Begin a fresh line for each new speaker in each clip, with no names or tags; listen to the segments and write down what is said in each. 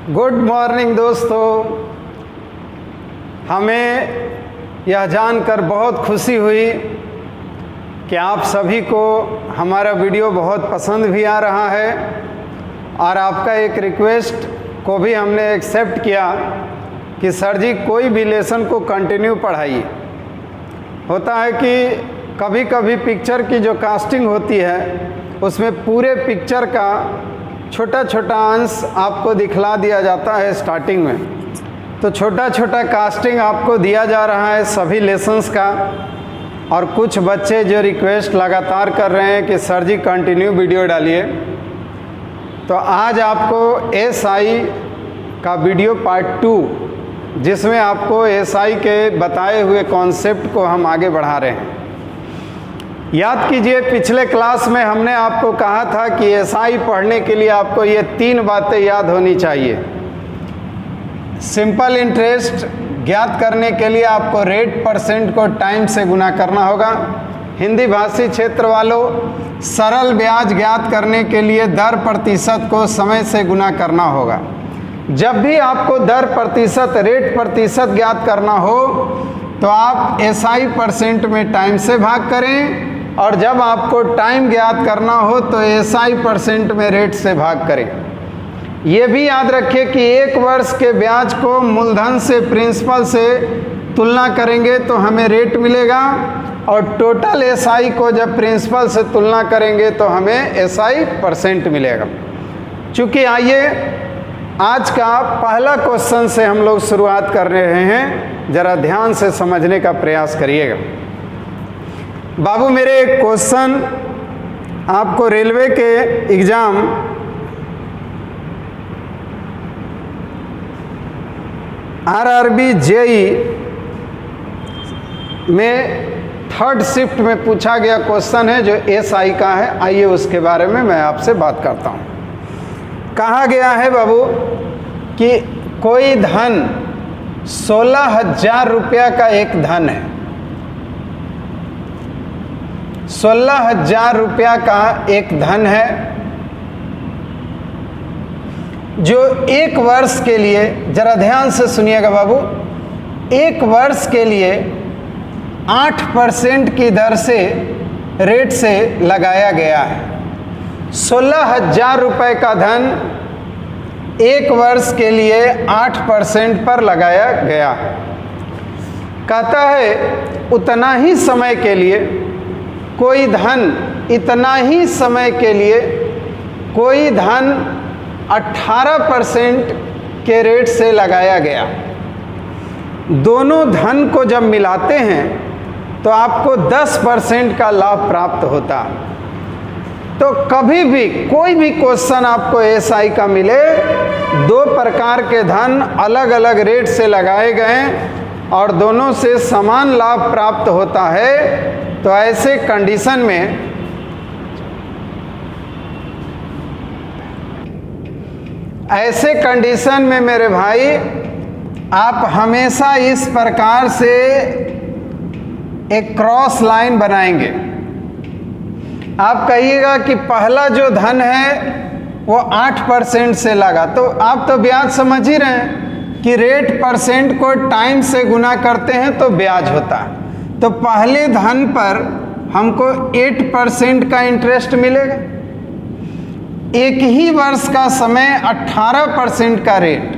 Good morning दोस्तों। हमें यह जानकर बहुत खुशी हुई कि आप सभी को हमारा वीडियो बहुत पसंद भी आ रहा है और आपका एक रिक्वेस्ट को भी हमने एक्सेप्ट किया कि सर जी कोई भी लेसन को कंटिन्यू पढ़ाइए। होता है कि कभी कभी पिक्चर की जो कास्टिंग होती है उसमें पूरे पिक्चर का छोटा छोटा अंश आपको दिखला दिया जाता है स्टार्टिंग में, तो छोटा छोटा कास्टिंग आपको दिया जा रहा है सभी लेसन्स का। और कुछ बच्चे जो रिक्वेस्ट लगातार कर रहे हैं कि सर जी कंटिन्यू वीडियो डालिए, तो आज आपको एसआई का वीडियो पार्ट 2 जिसमें आपको एसआई के बताए हुए कॉन्सेप्ट को हम आगे बढ़ा रहे हैं। याद कीजिए पिछले क्लास में हमने आपको कहा था कि एसआई पढ़ने के लिए आपको ये 3 बातें याद होनी चाहिए। सिंपल इंटरेस्ट ज्ञात करने के लिए आपको रेट परसेंट को टाइम से गुना करना होगा। हिंदी भाषी क्षेत्र वालों, सरल ब्याज ज्ञात करने के लिए दर प्रतिशत को समय से गुना करना होगा। जब भी आपको दर प्रतिशत रेट प्रतिशत ज्ञात करना हो तो आप एसआई परसेंट में टाइम से भाग करें, और जब आपको टाइम ज्ञात करना हो तो एसआई परसेंट में रेट से भाग करें। ये भी याद रखिए कि 1 वर्ष के ब्याज को मूलधन से प्रिंसिपल से तुलना करेंगे तो हमें रेट मिलेगा, और टोटल एसआई को जब प्रिंसिपल से तुलना करेंगे तो हमें एसआई परसेंट मिलेगा। चूँकि आइए आज का पहला क्वेश्चन से हम लोग शुरुआत कर रहे हैं, ज़रा ध्यान से समझने का प्रयास करिएगा। बाबू मेरे क्वेश्चन आपको रेलवे के एग्ज़ाम आरआरबी जेई में 3rd शिफ्ट में पूछा गया क्वेश्चन है जो एसआई का है। आइए उसके बारे में मैं आपसे बात करता हूँ। कहा गया है बाबू कि कोई धन 16,000 रुपया का एक धन है, 16,000 रुपया का एक धन है जो 1 वर्ष के लिए, जरा ध्यान से सुनिएगा बाबू, 1 वर्ष के लिए 8% की दर से रेट से लगाया गया है। 16,000 रुपये का धन 1 वर्ष के लिए 8% पर लगाया गया है। कहता है उतना ही समय के लिए कोई धन, इतना ही समय के लिए कोई धन 18% के रेट से लगाया गया। दोनों धन को जब मिलाते हैं तो आपको 10% का लाभ प्राप्त होता। तो कभी भी कोई भी क्वेश्चन आपको एसआई का मिले, 2 प्रकार के धन अलग अलग रेट से लगाए गए और दोनों से समान लाभ प्राप्त होता है, तो ऐसे कंडीशन में मेरे भाई आप हमेशा इस प्रकार से एक क्रॉस लाइन बनाएंगे। आप कहिएगा कि पहला जो धन है वो 8% से लगा, तो आप तो ब्याज समझ ही रहे हैं कि रेट परसेंट को टाइम से गुना करते हैं तो ब्याज होता है। तो पहले धन पर हमको 8% का इंटरेस्ट मिलेगा। एक ही वर्ष का समय 18% का रेट,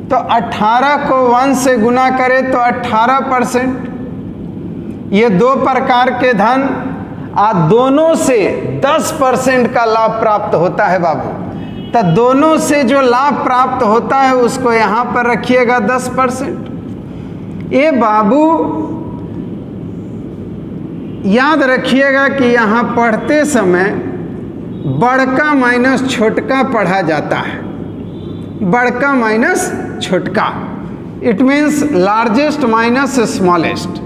तो 18 को 1 से गुना करें तो 18%। ये 2 प्रकार के धन दोनों से 10% का लाभ प्राप्त होता है बाबू। तो दोनों से जो लाभ प्राप्त होता है उसको यहाँ पर रखिएगा 10%। ये बाबू याद रखिएगा कि यहाँ पढ़ते समय बड़का माइनस छोटका पढ़ा जाता है। बड़का माइनस छोटका, it means largest minus smallest.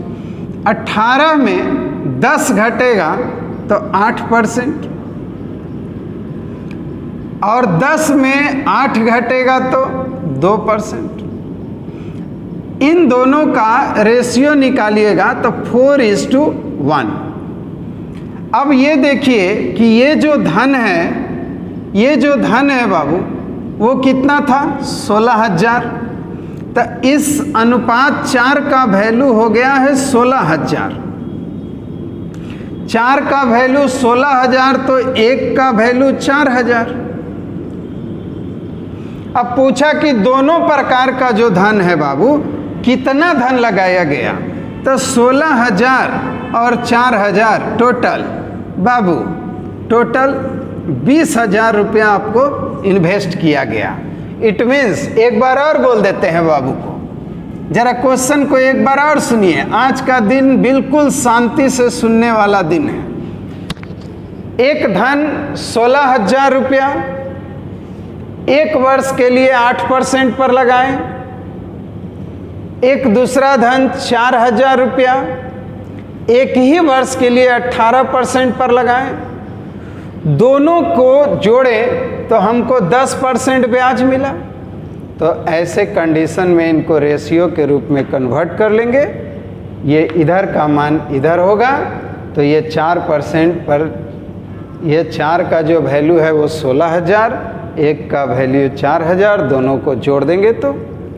18 में 10 घटेगा तो 8%, और 10 में 8 घटेगा तो 2%। इन दोनों का रेशियो निकालिएगा तो 4:1। अब ये देखिए कि ये जो धन है बाबू, वो कितना था 16,000। तो इस अनुपात 4 का वैल्यू हो गया है 16,000। 4 का वैल्यू 16,000 तो 1 का वैल्यू 4,000। अब पूछा कि दोनों प्रकार का जो धन है बाबू कितना धन लगाया गया, तो 16,000 और 4,000 टोटल बाबू टोटल 20,000 रुपया आपको इन्वेस्ट किया गया। इट मीन्स एक बार और बोल देते हैं बाबू को, जरा क्वेश्चन को एक बार और सुनिए। आज का दिन बिल्कुल शांति से सुनने वाला दिन है। एक धन 16,000 रुपया 1 वर्ष के लिए 8% पर लगाएं। एक दूसरा धन 4,000 रुपया 1 ही वर्ष के लिए 18% पर लगाएं। दोनों को जोड़े तो हमको 10% ब्याज मिला। तो ऐसे कंडीशन में इनको रेशियो के रूप में कन्वर्ट कर लेंगे। ये इधर का मान इधर होगा, तो ये 4% पर, ये 4 का जो वैल्यू है वो 16,000, 1 का वैल्यू 4,000, दोनों को जोड़ देंगे तो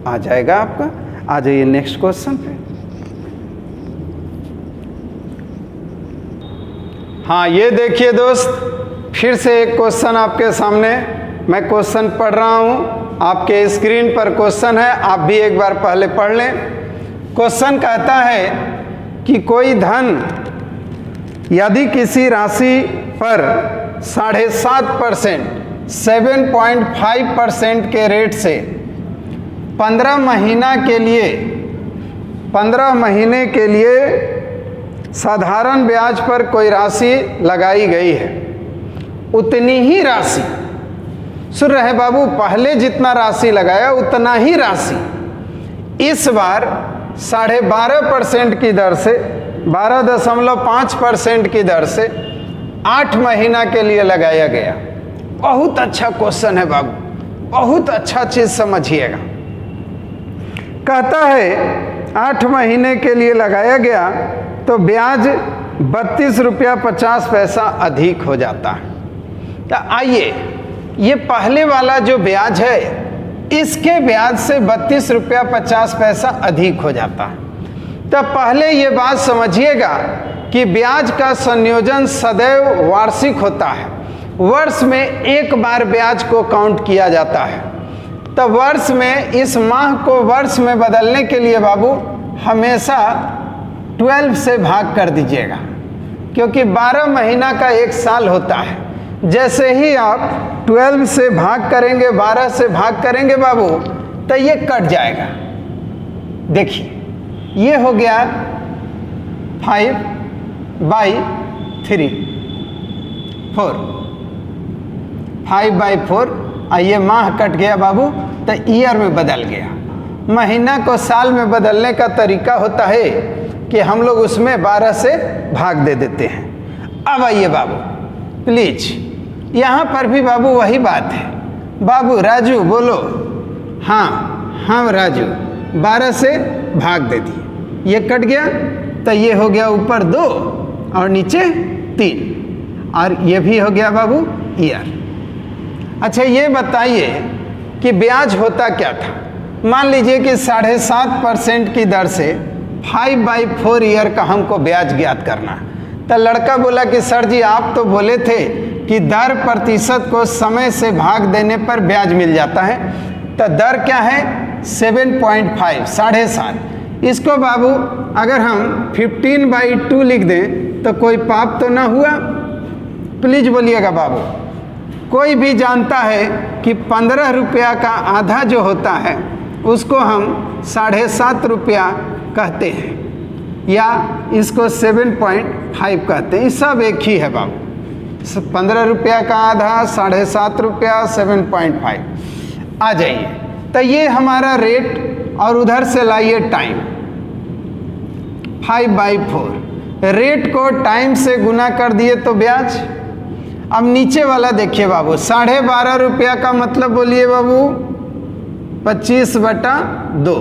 आ जाएगा आपका। आ जाइए नेक्स्ट क्वेश्चन पे। हाँ, ये देखिए दोस्त, फिर से एक क्वेश्चन आपके सामने, मैं क्वेश्चन पढ़ रहा हूँ, आपके स्क्रीन पर क्वेश्चन है, आप भी एक बार पहले पढ़ लें। क्वेश्चन कहता है कि कोई धन यदि किसी राशि पर 7.5% 7.5% के रेट से 15 महीने के लिए साधारण ब्याज पर कोई राशि लगाई गई है, उतनी ही राशि, सुन रहे बाबू, पहले जितना राशि लगाया उतना ही राशि इस बार 12.5% की दर से 12.5% की दर से 8 महीना के लिए लगाया गया। बहुत अच्छा क्वेश्चन है बाबू, बहुत अच्छा चीज समझिएगा। कहता है 8 महीने के लिए लगाया गया तो ब्याज 32 रुपया 50 पैसा अधिक हो जाता है। तो आइए, ये पहले वाला जो ब्याज है इसके ब्याज से 32 रुपया 50 पैसा अधिक हो जाता है। तो पहले ये बात समझिएगा कि ब्याज का संयोजन सदैव वार्षिक होता है। वर्ष में एक बार ब्याज को काउंट किया जाता है। तो वर्ष में इस माह को वर्ष में बदलने के लिए बाबू हमेशा 12 से भाग कर दीजिएगा, क्योंकि 12 महीना का एक साल होता है। जैसे ही आप 12 से भाग करेंगे, 12 से भाग करेंगे बाबू, तो ये कट जाएगा। देखिए, ये हो गया 5/3 4 5/4, और ये माह कट गया बाबू, तो ईयर में बदल गया। महीना को साल में बदलने का तरीका होता है कि हम लोग उसमें 12 से भाग दे देते हैं। अब आइए बाबू प्लीज, यहाँ पर भी बाबू वही बात है। बाबू राजू बोलो। हाँ राजू, 12 से भाग दे दिए, ये कट गया, तो ये हो गया ऊपर 2 और नीचे 3, और ये भी हो गया बाबू ईयर। अच्छा, ये बताइए कि ब्याज होता क्या था। मान लीजिए कि 7.5% की दर से 5/4 ईयर का हमको ब्याज ज्ञात करना। तो लड़का बोला कि सर जी, आप तो बोले थे कि दर प्रतिशत को समय से भाग देने पर ब्याज मिल जाता है। तो दर क्या है 7.5, 7.5। इसको बाबू अगर हम 15/2 लिख दें तो कोई पाप तो ना हुआ? प्लीज बोलिएगा बाबू। कोई भी जानता है कि 15 रुपया का आधा जो होता है उसको हम 7.5 रुपया कहते हैं, या इसको 7.5 कहते हैं। ये सब एक ही है बाबू। 15 रुपया का आधा, 7.5 रुपया, 7.5। आ जाइए, तो ये हमारा रेट, और उधर से लाइए टाइम। 5/4 रेट को टाइम से गुना कर दिए तो ब्याज। अब नीचे वाला देखिए बाबू, 12.5 रुपया का मतलब बोलिए बाबू 25/2।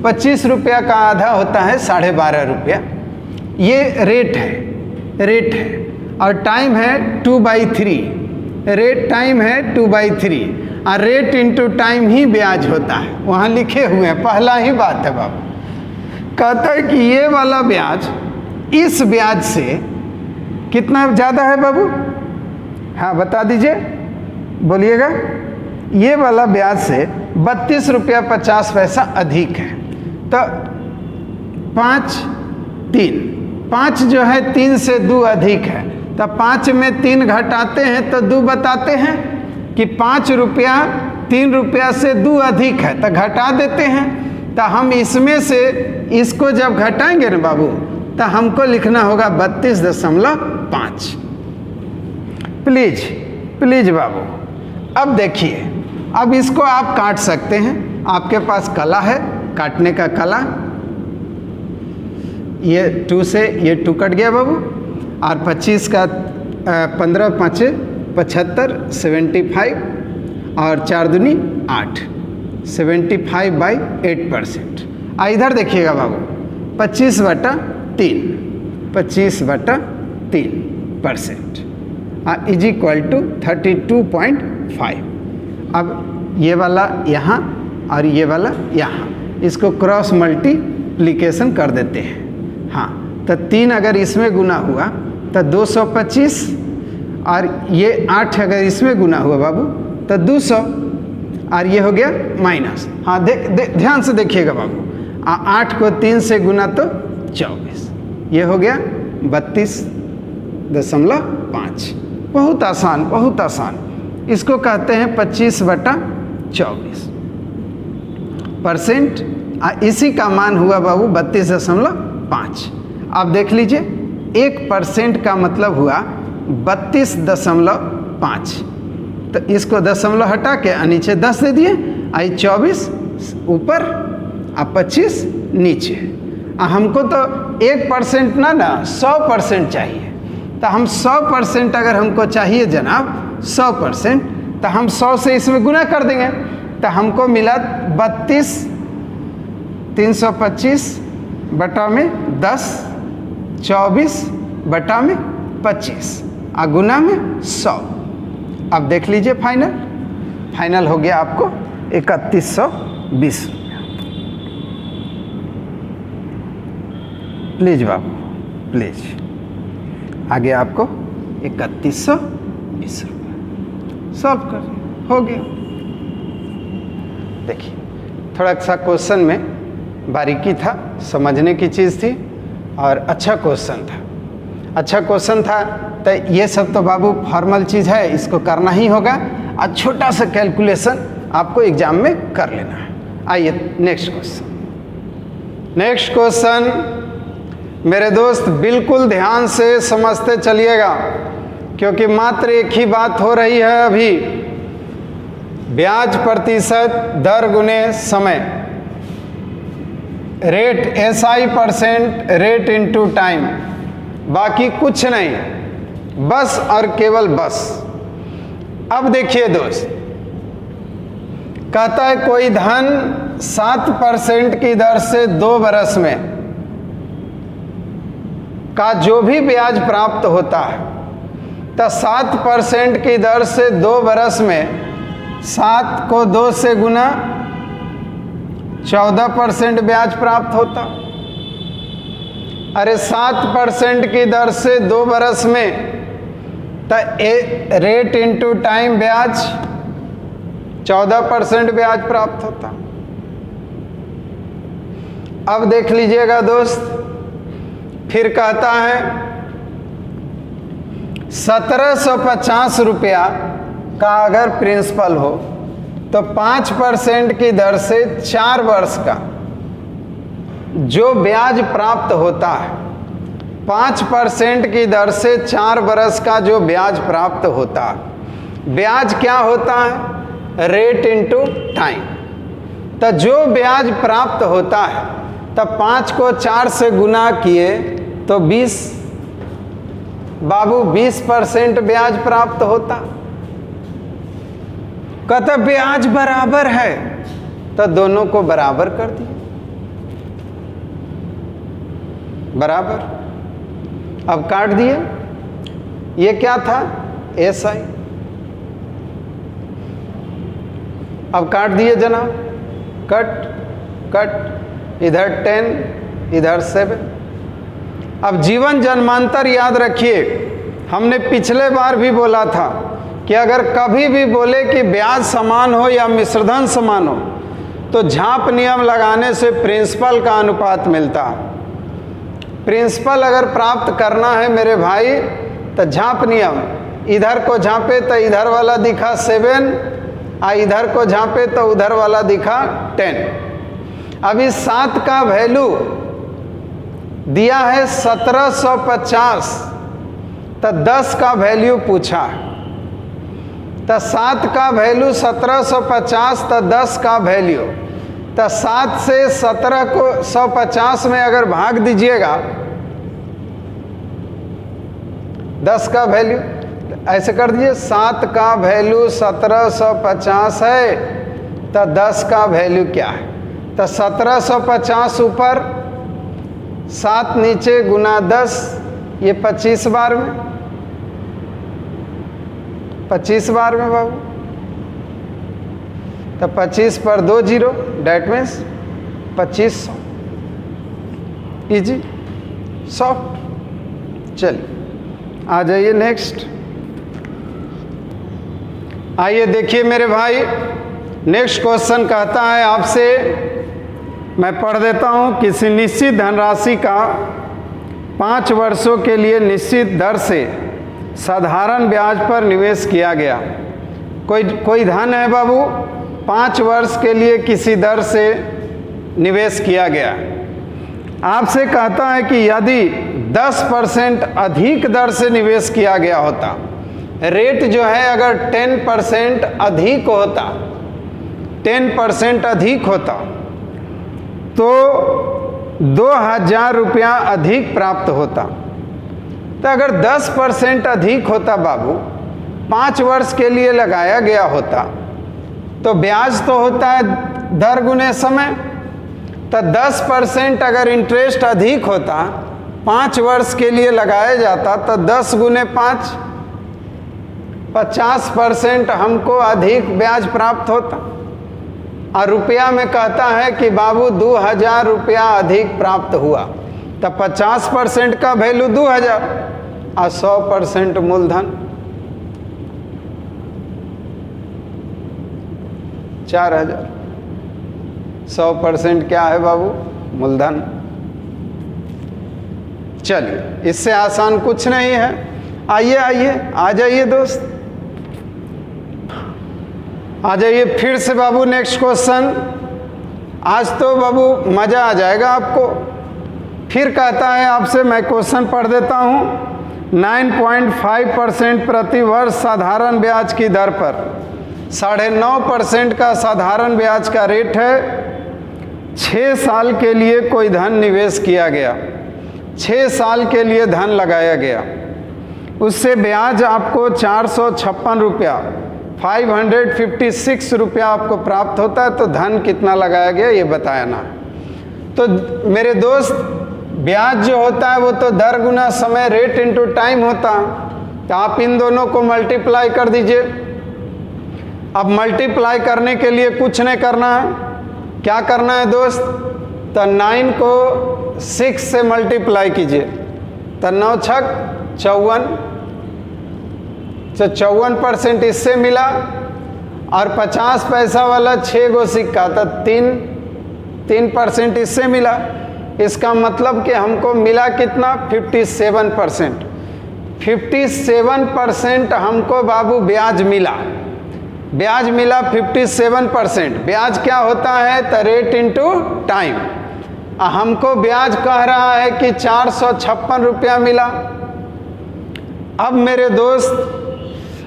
25 रुपया का आधा होता है 12.5 रुपया। ये रेट है, और टाइम है 2/3। रेट टाइम है 2/3, और रेट इनटू टाइम ही ब्याज होता है, वहाँ लिखे हुए हैं, पहला ही बात है बाबू। कहता है कि ये वाला ब्याज इस ब्याज से कितना ज़्यादा है बाबू? हाँ बता दीजिए, बोलिएगा। ये वाला ब्याज से 32 रुपया 50 पैसा अधिक है। तो 5 जो है 3 से 2 अधिक है, तो 5 में 3 घटाते हैं तो 2 बताते हैं कि 5 रुपया 3 रुपया से 2 अधिक है, तो घटा देते हैं। तो हम इसमें से इसको जब घटाएंगे ना बाबू, तो हमको लिखना होगा 32.5। प्लीज बाबू। अब देखिए, अब इसको आप काट सकते हैं, आपके पास कला है, काटने का कला। ये 2 से ये 2 कट गया बाबू, और 25 का 15 5 75 75, और 4 दूनी 8, 75/8%। इधर देखिएगा बाबू, 25/3 25/3% इज इक्वल टू 32.5। अब ये वाला यहाँ और ये वाला यहाँ, इसको क्रॉस मल्टीप्लिकेशन कर देते हैं। हाँ, तो 3 अगर इसमें गुना हुआ तो 225, और ये 8 अगर इसमें गुना हुआ बाबू तो 200, और ये हो गया माइनस। हाँ ध्यान से देखिएगा बाबू, 8 को 3 से गुना तो 24, ये हो गया 32.5। बहुत आसान, बहुत आसान। इसको कहते हैं 25/24%। इसी का मान हुआ बाबू 32.5। अब देख लीजिए, 1% का मतलब हुआ 32.5। तो इसको दशमलव हटा के नीचे 10 दे दिए, 24 ऊपर और 25 नीचे। हमको तो 1% ना 100% चाहिए। तो हम 100% अगर हमको चाहिए जनाब 100%, तो हम 100 से इसमें गुना कर देंगे, तो हमको मिला 32 325/10 24/25 और गुना में 100। अब देख लीजिए, फाइनल हो गया आपको 3120 रुपया। प्लीज बाबू प्लीज, आगे आपको 3120 रुपया सॉल्व कर, हो गया। देखिए, थोड़ा सा क्वेश्चन में बारीकी था, समझने की चीज़ थी, और अच्छा क्वेश्चन था। तो ये सब तो बाबू फॉर्मल चीज़ है, इसको करना ही होगा। और छोटा सा कैलकुलेशन आपको एग्जाम में कर लेना है। आइए नेक्स्ट क्वेश्चन मेरे दोस्त बिल्कुल ध्यान से समझते चलिएगा, क्योंकि मात्र एक ही बात हो रही है अभी, ब्याज प्रतिशत दर गुने समय, rate SI% rate into time, बाकी कुछ नहीं, बस और केवल बस। अब देखिए दोस्त, कहता है कोई धन 7% की दर से 2 बरस में का जो भी ब्याज प्राप्त होता है, तो 7% की दर से 2 बरस में 7 को 2 से गुना 14% ब्याज प्राप्त होता। अरे 7% की दर से 2 बरस में, तो रेट इनटू टाइम ब्याज 14% ब्याज प्राप्त होता। अब देख लीजिएगा दोस्त, फिर कहता है 1750 रुपया का अगर प्रिंसिपल हो, तो 5% की दर से 4 वर्ष का जो ब्याज प्राप्त होता है, 5% की दर से 4 बरस का जो ब्याज प्राप्त होता है, ब्याज क्या होता है? Rate into time. तो जो ब्याज प्राप्त होता है, तब 5 को 4 से गुना किए तो 20 बाबू 20% ब्याज प्राप्त होता। कहता ब्याज बराबर है, तो दोनों को बराबर कर दिए, बराबर। अब काट दिए, ये क्या था? SI। अब काट दिए जना, कट कट, इधर 10 इधर 7। अब जीवन जन्मांतर याद रखिए, हमने पिछले बार भी बोला था कि अगर कभी भी बोले कि ब्याज समान हो या मिश्रधन समान हो तो झाप नियम लगाने से प्रिंसिपल का अनुपात मिलता। प्रिंसिपल अगर प्राप्त करना है मेरे भाई तो झाप नियम, इधर को झापे तो इधर वाला दिखा 7 और इधर को झापे तो उधर वाला दिखा 10। अब इस 7 का वैल्यू दिया है 1750, तो 10 का वैल्यू पूछा, तो 7 का वैल्यू 1750, तो 10 का वैल्यू, तो 7 से 17 को 150 में अगर भाग दीजिएगा 10 का वैल्यू, ऐसे कर दीजिए, 7 का वैल्यू 1750 है, तो 10 का वैल्यू क्या है, तो 1750 ऊपर 7 नीचे गुना 10, ये 25 बार में, 25 बार में बाबू, तो 25 पर 2 0, डैट मीन्स 2500। Easy soft. चलिए आ जाइए नेक्स्ट। आइए देखिए मेरे भाई, नेक्स्ट क्वेश्चन कहता है आपसे, मैं पढ़ देता हूँ। किसी निश्चित धनराशि का 5 वर्षों के लिए निश्चित दर से साधारण ब्याज पर निवेश किया गया। कोई धन है बाबू, 5 वर्ष के लिए किसी दर से निवेश किया गया। आपसे कहता है कि यदि 10% अधिक दर से निवेश किया गया होता, रेट जो है अगर 10% अधिक होता, 10% अधिक होता तो 2000 रुपया अधिक प्राप्त होता। तो अगर 10% अधिक होता बाबू, 5 वर्ष के लिए लगाया गया होता, तो ब्याज तो होता है दर गुने समय, तो 10% अगर इंटरेस्ट अधिक होता, 5 वर्ष के लिए लगाया जाता, तो 10 गुने 5, 50% हमको अधिक ब्याज प्राप्त होता। और रुपया में कहता है कि बाबू 2000 रुपया अधिक प्राप्त हुआ, तो 50% का वैल्यू 2000 और 100% मूलधन 4000। 100% क्या है बाबू? मूलधन। चलिए, इससे आसान कुछ नहीं है। आइए आइए आ जाइए दोस्त, आ जाइए फिर से बाबू नेक्स्ट क्वेश्चन। आज तो बाबू मज़ा आ जाएगा आपको। फिर कहता है आपसे, मैं क्वेश्चन पढ़ देता हूँ। 9.5% प्रति वर्ष साधारण ब्याज की दर पर 9.5% का साधारण ब्याज का रेट है। 6 साल के लिए कोई धन निवेश किया गया, 6 साल के लिए धन लगाया गया, उससे ब्याज आपको 456 रुपया 556 रुपया आपको प्राप्त होता है। तो धन कितना लगाया गया ये बताना। तो मेरे दोस्त, ब्याज जो होता है वो तो दर गुना समय, रेट इनटू टाइम होता है। तो आप इन दोनों को मल्टीप्लाई कर दीजिए। अब मल्टीप्लाई करने के लिए कुछ नहीं करना है। क्या करना है दोस्त? तो 9 को 6 से मल्टीप्लाई कीजिए, तो 9 छक 54, तो 54% इससे मिला, और 50 पैसा वाला 6 गो सिक्का, तो 3% इससे मिला। इसका मतलब कि हमको मिला कितना? 57%। 57% हमको बाबू ब्याज मिला। ब्याज मिला 57%। ब्याज क्या होता है? तो रेट इनटू टाइम। हमको ब्याज कह रहा है कि 456 रुपया मिला। अब मेरे दोस्त,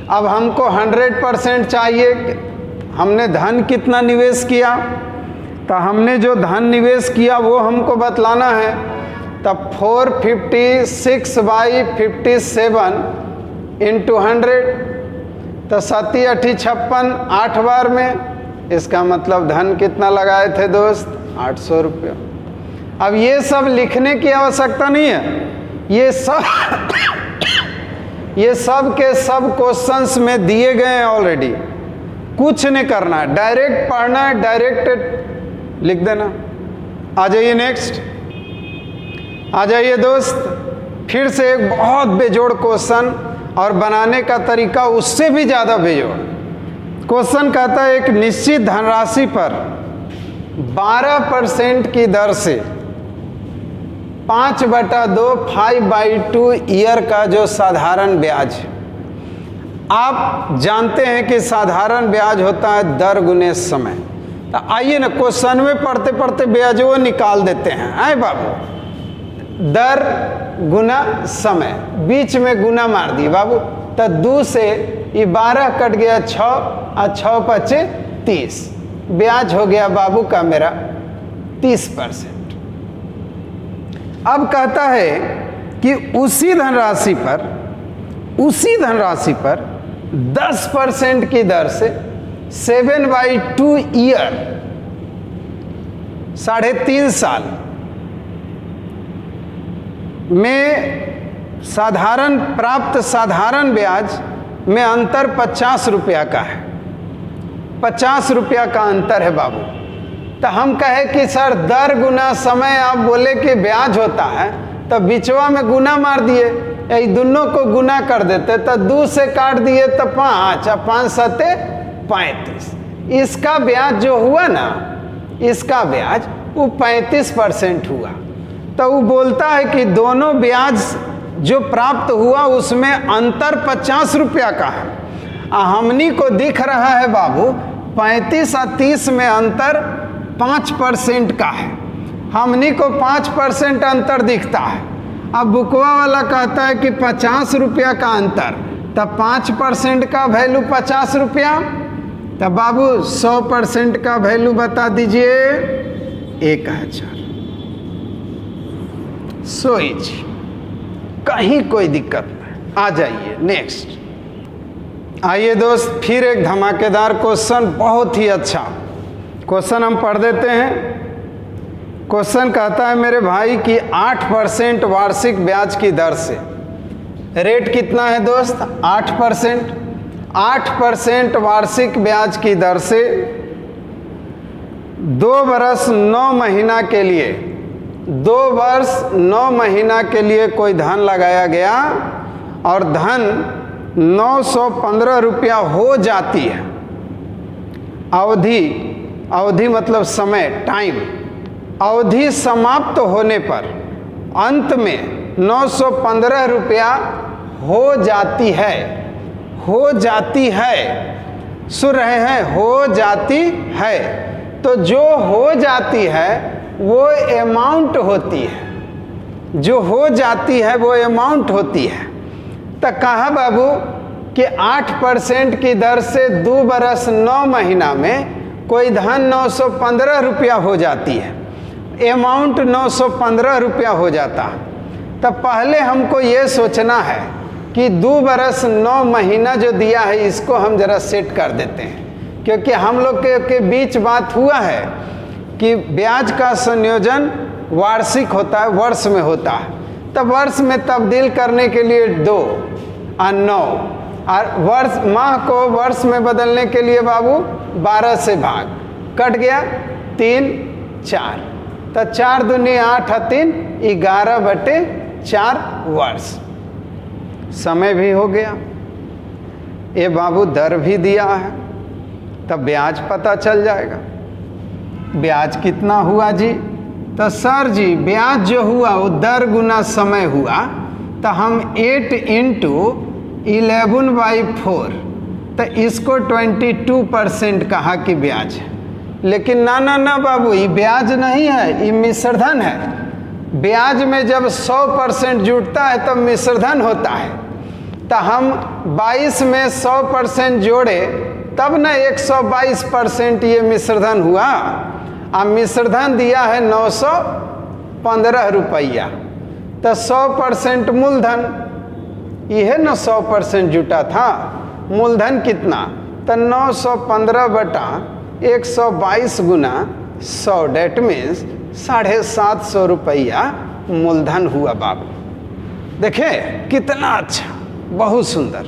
अब हमको 100% चाहिए। हमने धन कितना निवेश किया? तो हमने जो धन निवेश किया वो हमको बतलाना है। तब 456/57 इंटू 100, तो 7 8 56, 8 बार में। इसका मतलब धन कितना लगाए थे दोस्त? 800 रुपया। अब ये सब लिखने की आवश्यकता नहीं है, ये सब के सब क्वेश्चंस में दिए गए हैं ऑलरेडी। कुछ नहीं करना है, डायरेक्ट पढ़ना है, डायरेक्ट लिख देना। आ जाइए नेक्स्ट, आ जाइए दोस्त। फिर से एक बहुत बेजोड़ क्वेश्चन, और बनाने का तरीका उससे भी ज़्यादा बेजोड़। क्वेश्चन कहता है एक निश्चित धनराशि पर 12% की दर से 5/2 5/2 ईयर का जो साधारण ब्याज है। आप जानते हैं कि साधारण ब्याज होता है दर गुने समय। तो आइए ना क्वेश्चन में पढ़ते पढ़ते ब्याज वो निकाल देते हैं। आए बाबू, दर गुना समय, बीच में गुना मार दिए बाबू, तो 2 से ये 12 कट गया 6 और 6 × 30, ब्याज हो गया बाबू का मेरा 30%। अब कहता है कि उसी धनराशि पर 10% की दर से 7/2 ईयर, 3.5 साल में प्राप्त साधारण ब्याज में अंतर 50 रुपया का है। 50 रुपया का अंतर है बाबू। तो हम कहे कि सर दर गुना समय, आप बोले कि ब्याज होता है, तो बिचवा में गुना मार दिए, यही दोनों को गुना कर देते, तो 2 से काट दिए तो 5, 5 × 7 = 35। इसका ब्याज जो हुआ ना, इसका ब्याज वो 35% हुआ। तो वो बोलता है कि दोनों ब्याज जो प्राप्त हुआ उसमें अंतर 50 रुपया का है। हमनी को दिख रहा है बाबू 35 और 30 में अंतर 5% का है। हमनी को 5% अंतर दिखता है। अब बुकवा वाला कहता है कि 50 रुपया का अंतर, तब 5% का वैल्यू 50 रुपया, तब बाबू 100% का वैल्यू बता दीजिए 1000। सो इजी, कहीं कोई दिक्कत नहीं। आ जाइए नेक्स्ट। आइए दोस्त, फिर एक धमाकेदार क्वेश्चन, बहुत ही अच्छा क्वेश्चन हम पढ़ देते हैं। क्वेश्चन कहता है मेरे भाई कि 8% वार्षिक ब्याज की दर से, रेट कितना है दोस्त? 8%। 8% वार्षिक ब्याज की दर से 2 वर्ष 9 महीना के लिए, 2 वर्ष 9 महीना के लिए कोई धन लगाया गया और धन 915 रुपया हो जाती है। अवधि मतलब समय, टाइम। अवधि समाप्त होने पर अंत में 915 रुपया हो जाती है। हो जाती है, सुन रहे हैं? हो जाती है। तो जो हो जाती है वो अमाउंट होती है, जो हो जाती है वो अमाउंट होती है। तो कहा बाबू कि 8% की दर से 2 वर्ष 9 महीना में कोई धन 915 रुपया हो जाती है, अमाउंट 915 रुपया हो जाता है। तब पहले हमको ये सोचना है कि 2 वर्ष 9 महीना जो दिया है इसको हम जरा सेट कर देते हैं, क्योंकि हम लोग के बीच बात हुआ है कि ब्याज का संयोजन वार्षिक होता है, वर्ष में होता है। तब वर्ष में तब्दील करने के लिए 2 और 9, और वर्ष माह को वर्ष में बदलने के लिए बाबू 12 से भाग, कट गया 3 4, तो 4 दूनी 8 और 3 11/4 वर्ष। समय भी हो गया, ये बाबू दर भी दिया है, तब ब्याज पता चल जाएगा। ब्याज कितना हुआ जी? तो सर जी ब्याज जो हुआ वो दर गुना समय हुआ, तो हम 8 × 11/4, तो इसको 22% कहा कि ब्याज है। लेकिन ना बाबू, ये ब्याज नहीं है, ये मिश्रधन है। ब्याज में जब 100% जुटता है तब मिश्रधन होता है। तो हम 22 में 100% जोड़े तब ना 122% ये मिश्रधन हुआ। अब मिश्रधन दिया है 915 रुपया, तो 100% मूलधन, यह ना 100% जुटा था। मूलधन कितना? तो 915/122 गुना 100, डेट मीन्स 750 रुपया मूलधन हुआ बाबू। देखे कितना अच्छा, बहुत सुंदर।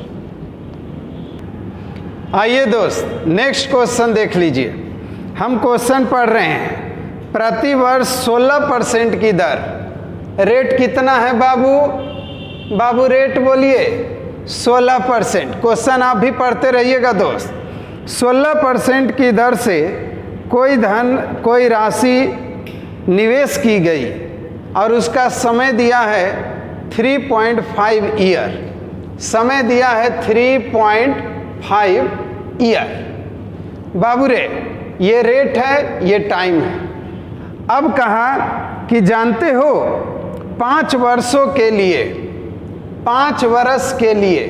आइए दोस्त, नेक्स्ट क्वेश्चन देख लीजिए। हम क्वेश्चन पढ़ रहे हैं प्रति वर्ष 16% की दर। रेट कितना है बाबू? बाबू रेट बोलिए 16%। क्वेश्चन आप भी पढ़ते रहिएगा दोस्त। 16% की दर से कोई राशि निवेश की गई और उसका समय दिया है 3.5 ईयर। समय दिया है 3.5 ईयर। बाबू रे, ये रेट है, ये टाइम है। अब कहा कि जानते हो 5 वर्षों के लिए, 5 वर्ष के लिए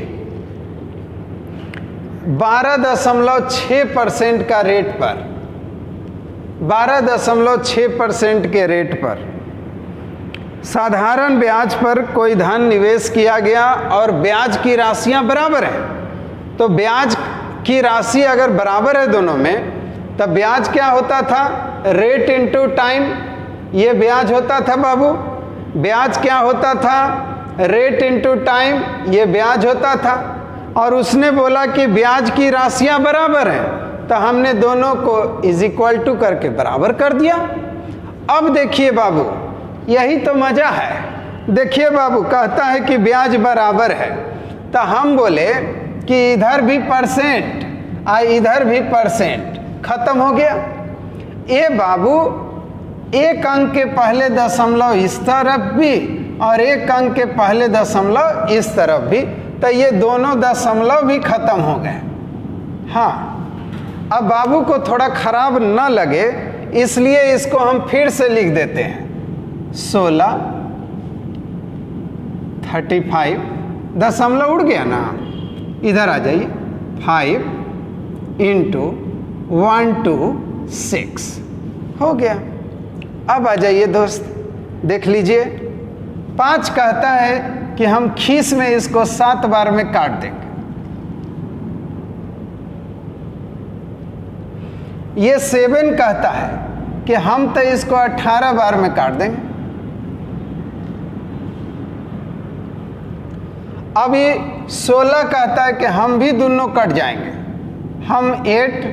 12.6% का रेट पर, 12.6% के रेट पर साधारण ब्याज पर कोई धन निवेश किया गया और ब्याज की राशियां बराबर हैं। तो ब्याज की राशि अगर बराबर है दोनों में, तब ब्याज क्या होता था? Rate into time. ये ब्याज होता था बाबू। ब्याज क्या होता था? Rate into time. ये ब्याज होता था। और उसने बोला कि ब्याज की राशियां बराबर हैं, तो हमने दोनों को इज इक्वल टू करके बराबर कर दिया। अब देखिए बाबू, यही तो मजा है। देखिए बाबू, कहता है कि ब्याज बराबर है, तो हम बोले कि इधर भी परसेंट और इधर भी परसेंट, खत्म हो गया। ये बाबू एक अंक के पहले दशमलव इस तरफ भी और एक अंक के पहले दशमलव इस तरफ भी, तो ये दोनों दशमलव भी खत्म हो गए। हाँ, अब बाबू को थोड़ा खराब न लगे इसलिए इसको हम फिर से लिख देते हैं। 16, 35, दशमलव उड़ गया ना, इधर आ जाइए, 5 × 126 हो गया। अब आ जाइए दोस्त, देख लीजिए। 5 कहता है कि हम खीस में इसको 7 बार में काट देंगे। ये 7 कहता है कि हम तो इसको 18 बार में काट देंगे। अब ये 16 कहता है कि हम भी दोनों कट जाएंगे, हम 8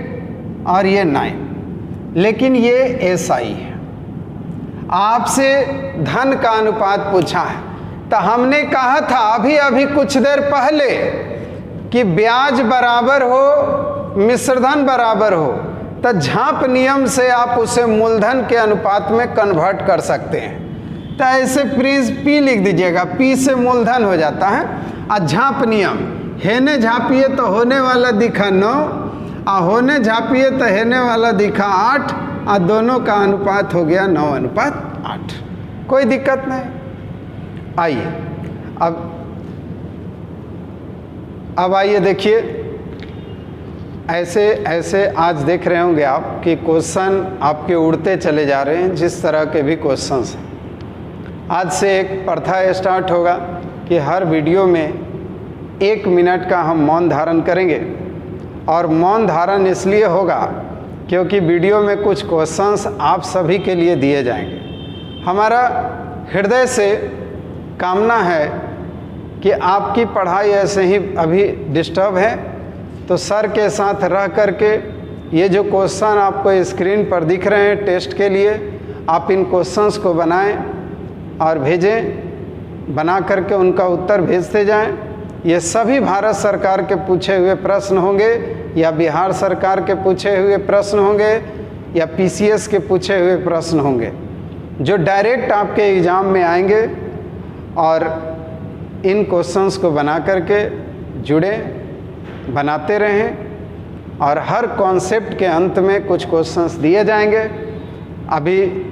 और ये 9, लेकिन ये ऐसा ही है। आपसे धन का अनुपात पूछा है, तो हमने कहा था अभी अभी कुछ देर पहले कि ब्याज बराबर हो, मिश्रधन बराबर हो, तो झांप नियम से आप उसे मूलधन के अनुपात में कन्वर्ट कर सकते हैं। तो ऐसे पी लिख दीजिएगा, पी से मूलधन हो जाता है। और झांप नियम, हेने झापिए तो होने वाला दिखा 9 और होने झापिए तो हेने वाला दिखा 8 और दोनों का अनुपात हो गया 9:8। कोई दिक्कत नहीं। आइए अब आइए देखिए, ऐसे ऐसे आज देख रहे होंगे आप कि क्वेश्चन आपके उड़ते चले जा रहे हैं। जिस तरह के भी क्वेश्चंस हैं, आज से एक प्रथा स्टार्ट होगा कि हर वीडियो में 1 मिनट का हम मौन धारण करेंगे। और मौन धारण इसलिए होगा क्योंकि वीडियो में कुछ क्वेश्चंस आप सभी के लिए दिए जाएंगे। हमारा हृदय से कामना है कि आपकी पढ़ाई ऐसे ही अभी डिस्टर्ब है, तो सर के साथ रह करके ये जो क्वेश्चन आपको स्क्रीन पर दिख रहे हैं टेस्ट के लिए, आप इन क्वेश्चंस को बनाएं और भेजें। बना करके उनका उत्तर भेजते जाएं। ये सभी भारत सरकार के पूछे हुए प्रश्न होंगे या बिहार सरकार के पूछे हुए प्रश्न होंगे या PCS के पूछे हुए प्रश्न होंगे, जो डायरेक्ट आपके एग्ज़ाम में आएंगे। और इन क्वेश्चंस को बना करके जुड़े, बनाते रहें और हर कॉन्सेप्ट के अंत में कुछ क्वेश्चंस दिए जाएंगे। अभी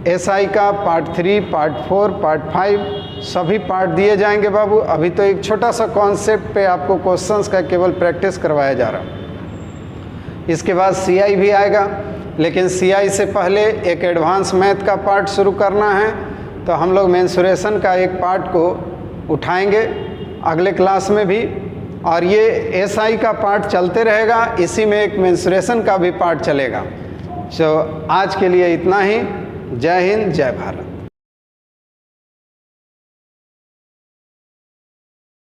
SI का पार्ट 3, पार्ट 4, पार्ट 5 सभी पार्ट दिए जाएंगे बाबू। अभी तो एक छोटा सा कॉन्सेप्ट पे आपको क्वेश्चंस का केवल प्रैक्टिस करवाया जा रहा। इसके बाद CI भी आएगा, लेकिन CI से पहले एक एडवांस मैथ का पार्ट शुरू करना है, तो हम लोग मेंसुरेशन का एक पार्ट को उठाएंगे अगले क्लास में भी। और ये SI का पार्ट चलते रहेगा, इसी में एक मेंसुरेशन का भी पार्ट चलेगा। सो आज के लिए इतना ही। जय हिंद, जय भारत।